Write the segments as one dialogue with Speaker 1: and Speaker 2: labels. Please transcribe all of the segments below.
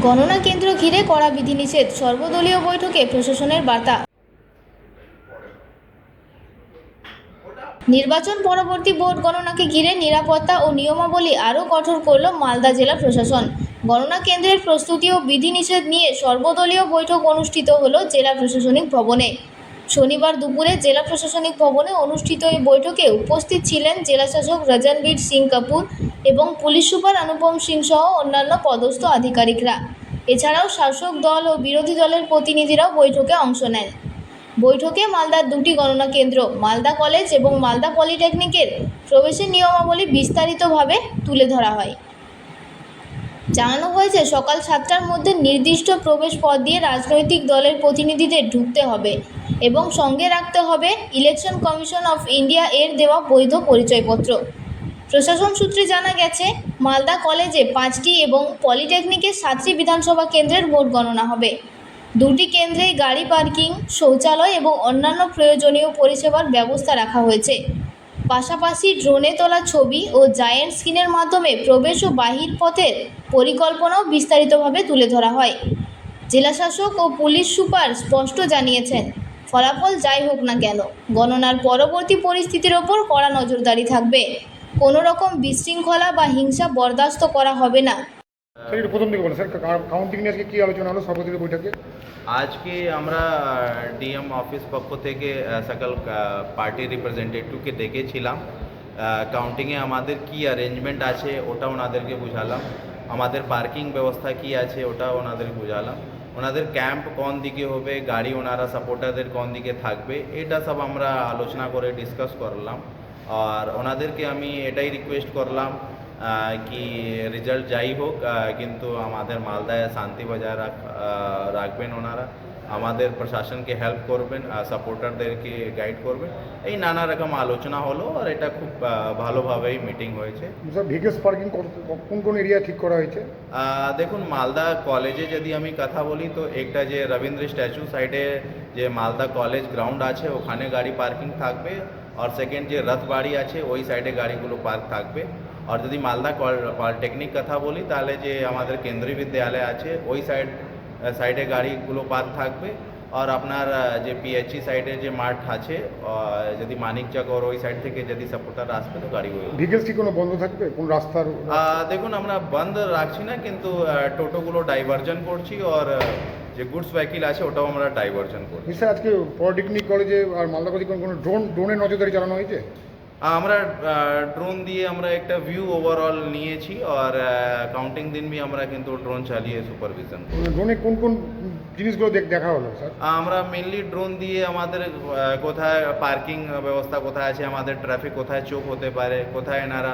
Speaker 1: গণনা কেন্দ্র ঘিরে কড়া বিধিনিষেধ, সর্বদলীয় বৈঠকে প্রশাসনের বার্তা। নির্বাচন পরবর্তী ভোট গণনাকে ঘিরে নিরাপত্তা ও নিয়মাবলী আরও কঠোর করল মালদা জেলা প্রশাসন। গণনা কেন্দ্রের প্রস্তুতি ও বিধিনিষেধ নিয়ে সর্বদলীয় বৈঠক অনুষ্ঠিত হল জেলা প্রশাসনিক ভবনে। শনিবার দুপুরে জেলা প্রশাসনিক ভবনে অনুষ্ঠিত এই বৈঠকে উপস্থিত ছিলেন জেলাশাসক রজনবীর সিং কাপুর এবং পুলিশ সুপার অনুপম সিং সহ অন্যান্য পদস্থ আধিকারিকরা। এছাড়াও শাসক দল ও বিরোধী দলের প্রতিনিধিরাও বৈঠকে অংশ নেন। বৈঠকে মালদার দুটি গণনা কেন্দ্র, মালদা কলেজ এবং মালদা পলিটেকনিকের প্রবেশের নিয়মাবলী বিস্তারিতভাবে তুলে ধরা হয়। জানানো হয়েছে, সকাল 7টার মধ্যে নির্দিষ্ট প্রবেশ পথ দিয়ে রাজনৈতিক দলের প্রতিনিধিদের ঢুকতে হবে এবং সঙ্গে রাখতে হবে ইলেকশন কমিশন অফ ইন্ডিয়া এর দেওয়া বৈধ পরিচয়পত্র। প্রশাসন সূত্রে জানা গেছে, মালদা কলেজে 5টি এবং পলিটেকনিকে 7টি বিধানসভা কেন্দ্রের ভোট গণনা হবে। দুটি কেন্দ্রেই গাড়ি পার্কিং, শৌচালয় এবং অন্যান্য প্রয়োজনীয় পরিষেবার ব্যবস্থা রাখা হয়েছে। পাশাপাশি ড্রোনে তোলা ছবি ও জায়ান্ট স্ক্রিনের মাধ্যমে প্রবেশ ও বাহির পথের পরিকল্পনাও বিস্তারিতভাবে তুলে ধরা হয়। জেলাশাসক ও পুলিশ সুপার স্পষ্ট জানিয়েছেন, ফলাফল যাই হোক না কেন, গণনার পরবর্তী পরিস্থিতির ওপর কড়া নজরদারি থাকবে। কোনো রকম বিশৃঙ্খলা বা হিংসা বরদাস্ত করা হবে না।
Speaker 2: স্যার, একটু প্রথম দিকে বলেন স্যার, কাউন্টিং নিয়ে আজকে কী আলোচনা হলো সর্বদলীয় বৈঠকে?
Speaker 3: আজকে আমরা ডিএম অফিস পক্ষ থেকে সকল পার্টি রিপ্রেজেন্টেটিভকে ডেকেছিলাম। কাউন্টিংয়ে আমাদের কি অ্যারেঞ্জমেন্ট আছে ওটা ওনাদেরকে বুঝালাম, আমাদের পার্কিং ব্যবস্থা কি আছে ওটা ওনাদেরকে বুঝালাম, ওনাদের ক্যাম্প কোন দিকে হবে, গাড়ি ওনারা সাপোর্টারদের কোন দিকে থাকবে, এটা সব আমরা আলোচনা করে ডিসকাস করলাম। আর ওনাদেরকে আমি এটাই রিকোয়েস্ট করলাম কি রেজাল্ট যাই হোক কিন্তু আমাদের মালদায় শান্তি বজায় রাখবেন, ওনারা আমাদের প্রশাসনকে হেল্প করবেন, সাপোর্টারদেরকে গাইড করবেন। এই নানা রকম আলোচনা হলো আর এটা খুব ভালোভাবেই মিটিং হয়েছে।
Speaker 2: ভেহিকলস পার্কিং কোন কোন এরিয়া ঠিক করা হয়েছে?
Speaker 3: দেখুন, মালদা কলেজে যদি আমি কথা বলি তো একটা যে রবীন্দ্র স্ট্যাচু সাইডে যে মালদা কলেজ গ্রাউন্ড আছে ওখানে গাড়ি পার্কিং থাকবে, আর সেকেন্ড যে রথবাড়ি আছে ওই সাইডে গাড়িগুলো পার্ক থাকবে। আর যদি মালদা পলিটেকনিক কথা বলি তাহলে যে আমাদের কেন্দ্রীয় বিদ্যালয় আছে ওই সাইডে গাড়িগুলো পার্ক থাকবে। আর আপনার যে পিএইচই সাইডে যে মাঠ আছে যদি মানিকচক ওর ওই সাইড থেকে যদি সাপোর্টার আসবে তো গাড়িগুলো
Speaker 2: ভেহিকলস কি কোনো বন্ধ থাকবে কোন রাস্তার?
Speaker 3: দেখুন, আমরা বন্ধ রাখছি না, কিন্তু টোটোগুলো ডাইভার্জন করছি আর যে গুডস ভেহিকল আছে ওটাও আমরা ডাইভার্জন করছি।
Speaker 2: স্যার, আজকে পলিটেকনিক কলেজে আর মালদা কলেজে কোনো ড্রোনের নজরদারি চালানো হয়েছে?
Speaker 3: আমরা ড্রোন দিয়ে আমরা একটা ভিউ ওভারঅল নিয়েছি আর কাউন্টিং দিন भी আমরা কিন্তু ড্রোন চালিয়ে সুপারভিশন করি।
Speaker 2: ড্রোনে কোন কোন জিনিসগুলো দেখা হলো স্যার?
Speaker 3: আমরা মেনলি ড্রোন দিয়ে আমাদের কোথায় পার্কিং ব্যবস্থা কোথায় আছে, আমাদের ট্রাফিক কোথায় চোক হতে পারে, কোথায় এনারা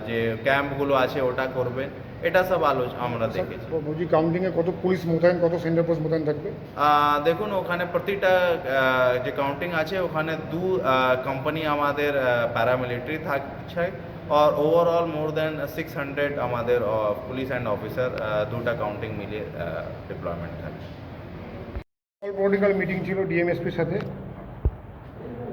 Speaker 3: যে ক্যাম্পগুলো আছে ওটা করবে, এটা সব আমরা দেখেছি।
Speaker 2: বলছি, কাউন্টিংয়ে কত পুলিশ মোতায়েন, কত সেন্টার পোস্ট মোতায়েন থাকবে?
Speaker 3: দেখুন, ওখানে প্রতিটা যে কাউন্টিং আছে ওখানে 2 কোম্পানি আমাদের প্যারামিলিটারি থাকছে আর ওভারঅল মোর দ্যান 600 আমাদের পুলিশ অ্যান্ড অফিসার 2টা কাউন্টিং মিলিয়ে ডিপ্লয়মেন্ট থাকছে।
Speaker 2: অল পলিটিক্যাল মিটিং ছিল ডিএমএসপির সাথে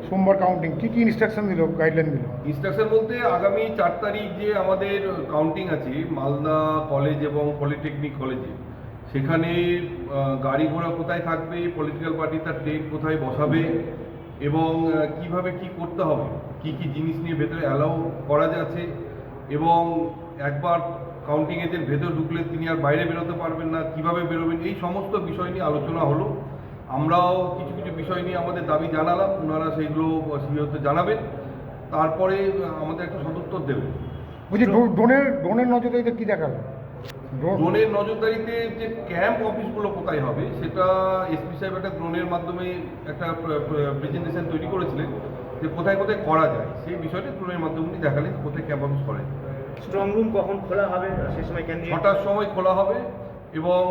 Speaker 2: সোমবার। কাউন্টিং কী কী ইনস্ট্রাকশন দিল, গাইডলাইন দিল?
Speaker 4: ইনস্ট্রাকশন বলতে আগামী 4 তারিখ যে আমাদের কাউন্টিং আছে মালদা কলেজ এবং পলিটেকনিক কলেজে, সেখানে গাড়ি ঘোড়া কোথায় থাকবে, পলিটিক্যাল পার্টি তার ডেট কোথায় বসাবে এবং কিভাবে কি করতে হবে, কি কি জিনিস নিয়ে ভেতরে অ্যালাউ করা যাচ্ছে এবং একবার কাউন্টিং এজেন্ট ভেতর ঢুকলে তিনি আর বাইরে বেরোতে পারবেন না, কিভাবে বেরোবেন, এই সমস্ত বিষয় নিয়ে আলোচনা হলো। আমরাও কিছু কিছু বিষয় নিয়ে আমাদের দাবি জানালাম, ওনারা সেইগুলো সিওতে জানাবেন, তারপরে আমাদের একটা সদুত্তর দেবেন।
Speaker 2: বলছি, ড্রোনের নজরদারিতে কী দেখালো?
Speaker 4: ড্রোনের নজরদারিতে যে ক্যাম্প অফিসগুলো কোথায় হবে সেটা এসপি সাহেব একটা ড্রোনের মাধ্যমে একটা প্রেজেন্টেশন তৈরি করেছিলেন যে কোথায় কোথায় করা যায়, সেই বিষয়টা ড্রোনের মাধ্যমে দেখালেন কোথায় ক্যাম্প অফিস করে।
Speaker 5: স্ট্রং রুম কখন খোলা হবে সেই সময়?
Speaker 4: 6টার সময় খোলা হবে এবং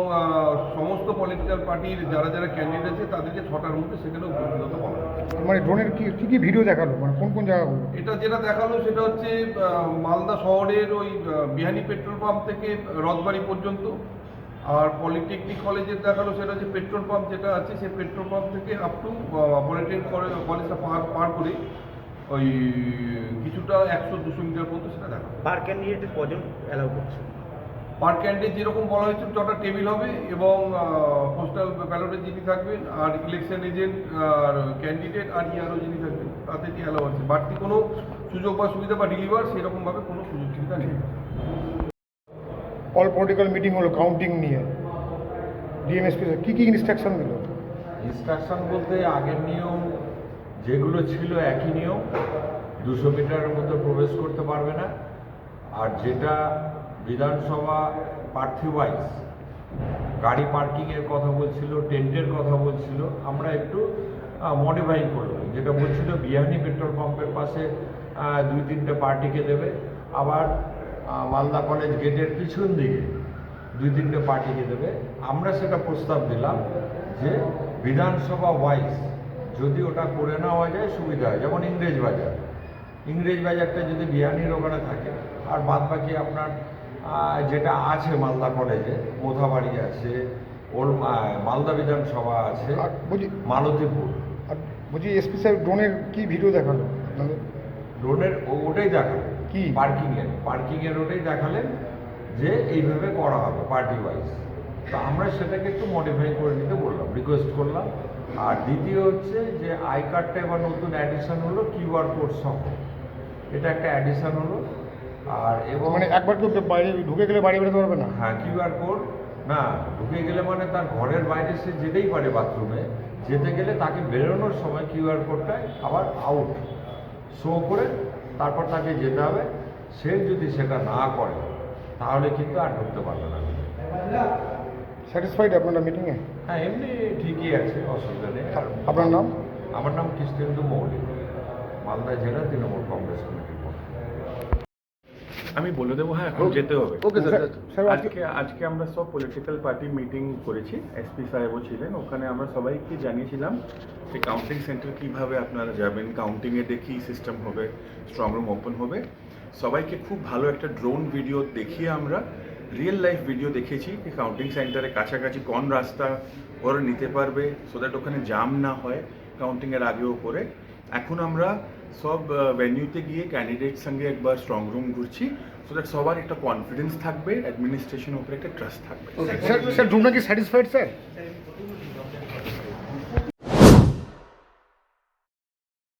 Speaker 4: সমস্ত পলিটিক্যাল পার্টির যারা যারা ক্যান্ডিডেট আছে তাদেরকে 6টার মধ্যে সেখানেও উপস্থিত হতে হবে।
Speaker 2: মানে ড্রোনের কি কি ভিডিও দেখালো, মানে কোন কোন জায়গা?
Speaker 4: এটা যেটা দেখালো সেটা হচ্ছে মালদা শহরের ওই বিহানি পেট্রোল পাম্প থেকে রথবাড়ি পর্যন্ত, আর পলিটেকনিক কলেজের দেখালো সেটা হচ্ছে পেট্রোল পাম্প যেটা আছে সেই পেট্রোল পাম্প থেকে আপ টু পলিটেকনিক কলেজটা পার করে ওই কিছুটা 100-200 মিটার পর্যন্ত সেটা দেখা হবে।
Speaker 5: পার ক্যান্ডিডেট কজন অ্যালাউ করছে?
Speaker 4: পার ক্যান্ডিডেট যেরকম বলা হয়েছে 6টা টেবিল হবে এবং পোস্টাল ব্যালটে যিনি থাকবেন আর ইলেকশন এজেন্ট আর ক্যান্ডিডেট আর ইয়ারও যিনি থাকবেন তাতে কি অ্যালাউ আছে। বাড়তি কোনো সুযোগ বা সুবিধা বা ডেলিভার সেরকমভাবে কোনো সুযোগ সুবিধা নেই।
Speaker 2: অল পলিটিক্যাল মিটিং হলো কাউন্টিং নিয়ে, ডিএমএসপি কী কী ইনস্ট্রাকশন দিল?
Speaker 6: ইনস্ট্রাকশন বলতে আগের নিয়ম যেগুলো ছিল একই নিয়ম, 200 মিটারের মধ্যে প্রবেশ করতে পারবে না। আর যেটা বিধানসভা প্রার্থী ওয়াইজ গাড়ি পার্কিংয়ের কথা বলছিল, টেন্টের কথা বলছিল, আমরা একটু মডিফাই করলাম। যেটা বলছিল বিহানি পেট্রোল পাম্পের পাশে 2-3টে পার্টিকে দেবে, আবার মালদা কলেজ গেটের পিছন দিকে 2-3টে পার্টিকে দেবে। আমরা সেটা প্রস্তাব দিলাম যে বিধানসভা ওয়াইজ যদি ওটা করে নেওয়া যায় সুবিধা হয়। যেমন ইংরেজ বাজারটা যদি বিহানির ওখানে থাকে, আর বাদ বাকি আপনার যেটা আছে মালদা কলেজে, মোথাবাড়ি আছে, মালদা বিধানসভা আছে,
Speaker 2: আর বলছি
Speaker 6: মালতীপুর।
Speaker 2: আর বলছি এসপি সাহেব ড্রোনের কি ভিডিও দেখালো আপনাদের?
Speaker 6: ড্রোনের ওটাই দেখালেন,
Speaker 2: কি?
Speaker 6: পার্কিংয়ের ওটাই দেখালেন যে এইভাবে করা হবে পার্টি ওয়াইজ। তো আমরা সেটাকে একটু মডিফাই করে নিতে বললাম, রিকোয়েস্ট করলাম। আর দ্বিতীয় হচ্ছে যে আই কার্ডটা এবার নতুন অ্যাডিশন হলো কিউআর কোড সহ, এটা একটা অ্যাডিশন হলো। আর এবং
Speaker 2: মানে একবার কেউ বাইরে ঢুকে গেলে বাড়ি বেরোতে পারবে না?
Speaker 6: হ্যাঁ, কিউআর কোড না ঢুকে গেলে মানে তার ঘরের বাইরে সে যেতেই পারে, বাথরুমে যেতে গেলে তাকে বেরোনোর সময় কিউআর কোডটা আবার আউট শো করে তারপর তাকে যেতে হবে। সে যদি সেটা না করে তাহলে কিন্তু আর ঢুকতে পারবে না।
Speaker 2: স্যাটিসফাইড আপনারা মিটিংয়ে?
Speaker 6: হ্যাঁ, এমনি ঠিকই আছে, অসুবিধা নেই। আর
Speaker 2: আপনার নাম?
Speaker 6: আমার নাম কৃষ্ণেন্দু মৌলিক, মালদা জেলা তৃণমূল কংগ্রেস কমিটির পক্ষ।
Speaker 7: আমি বলে দেবো, হ্যাঁ এখন যেতে হবে।
Speaker 2: Okay sir. স্যার
Speaker 7: আজকে আমরা সব পলিটিক্যাল পার্টি মিটিং করেছি, এসপি সাহেবও ছিলেন ওখানে। আমরা সবাইকে জানিয়েছিলাম যে কাউন্টিং সেন্টার কিভাবে আপনারা যাবেন, কাউন্টিংয়ে দেখি সিস্টেম হবে, স্ট্রং রুম ওপেন হবে। সবাইকে খুব ভালো একটা ড্রোন ভিডিও দেখিয়ে আমরা রিয়েল লাইফ ভিডিও দেখিয়েছি কি কাউন্টিং সেন্টারে কাছাকাছি কোন রাস্তা ওরা নিতে পারবে, সো দ্যাট ওখানে জাম না হয় কাউন্টিংয়ের আগেও পরে। এখন আমরা সব ভেন্যুতে গিয়ে ক্যান্ডিডেট সঙ্গে একবার স্ট্রং রুম ঘুরছি, সো দ্যাট সবার একটা কনফিডেন্স থাকবে, অ্যাডমিনিস্ট্রেশনের উপরে একটা ট্রাস্ট থাকবে।
Speaker 2: স্যার ড্রোনটা কি স্যাটিসফাইড স্যার?